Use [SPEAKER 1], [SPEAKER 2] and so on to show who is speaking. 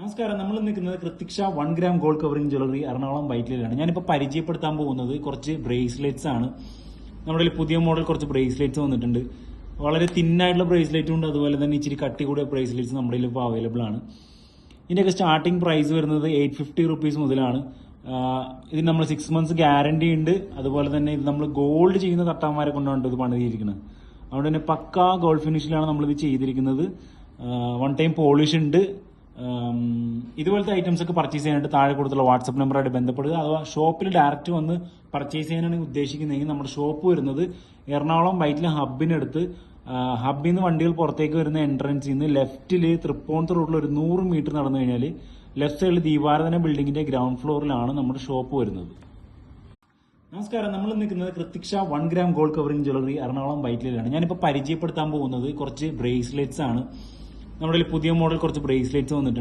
[SPEAKER 1] നമസ്കാരം. നമ്മൾ നിൽക്കുന്നത് Krithiksha 1 gram gold covering jewellery Ernakulam വൈറ്റിലാണ്. ഞാനിപ്പോൾ പരിചയപ്പെടുത്താൻ പോകുന്നത് കുറച്ച് ബ്രേസ്ലെറ്റ്സ് ആണ്. നമ്മുടെ പുതിയ മോഡൽ കുറച്ച് ബ്രേസ്ലെറ്റ്സ് വന്നിട്ടുണ്ട്. വളരെ തിന്നായിട്ടുള്ള ബ്രേസ്ലെറ്റും ഉണ്ട്, അതുപോലെ തന്നെ ഇച്ചിരി കട്ടി കൂടിയ ബ്രേസ്ലെറ്റ്സ് നമ്മുടെ ഇപ്പോൾ അവൈലബിൾ ആണ്. ഇതിൻ്റെയൊക്കെ സ്റ്റാർട്ടിംഗ് പ്രൈസ് വരുന്നത് 850 റുപ്പീസ് മുതലാണ്. ഇതിന് നമ്മൾ 6 months ഗ്യാരണ്ടി ഉണ്ട്. അതുപോലെ തന്നെ ഇത് നമ്മൾ ഗോൾഡ് ചെയ്യുന്ന തട്ടാന്മാരെ കൊണ്ടാണ് ഇത് പണിതിരിക്കുന്നത്. അതുകൊണ്ട് തന്നെ പക്കാ ഗോൾഡ് ഫിനിഷിലാണ് നമ്മളിത് ചെയ്തിരിക്കുന്നത്. 1 time പോളിഷ് ഉണ്ട്. ഇതുപോലത്തെ ഐറ്റംസ് ഒക്കെ പർച്ചേസ് ചെയ്യാനായിട്ട് താഴെ കൊടുത്തുള്ള വാട്സപ്പ് നമ്പറായിട്ട് ബന്ധപ്പെടുക. അഥവാ ഷോപ്പിൽ ഡയറക്റ്റ് വന്ന് പർച്ചേസ് ചെയ്യാനാണ് ഉദ്ദേശിക്കുന്നതെങ്കിൽ നമ്മുടെ ഷോപ്പ് വരുന്നത് എറണാകുളം വൈറ്റില ഹബിനടുത്ത്. ഹബിൽ നിന്ന് വണ്ടികൾ പുറത്തേക്ക് വരുന്ന എൻട്രൻസിൽ നിന്ന് ലെഫ്റ്റിൽ തൃപ്പൂണിത്തുറ റൂട്ടിൽ ഒരു 100 മീറ്റർ നടന്നു കഴിഞ്ഞാൽ ലെഫ്റ്റ് സൈഡിൽ ദീപാരാധന ബിൽഡിങ്ങിന്റെ ഗ്രൗണ്ട് ഫ്ലോറിലാണ് നമ്മുടെ ഷോപ്പ് വരുന്നത്. നമസ്കാരം. നമ്മൾ നിൽക്കുന്നത് Krithiksha 1 gram gold covering jewellery Ernakulam വൈറ്റിലാണ്. ഞാനിപ്പോൾ പരിചയപ്പെടുത്താൻ പോകുന്നത് കുറച്ച് ബ്രേസ്ലെറ്റ്സ് ആണ്. നമ്മുടെ പുതിയ മോഡൽ കുറച്ച് ബ്രേസ്ലെറ്റ്സ് വന്നിട്ടുണ്ട്.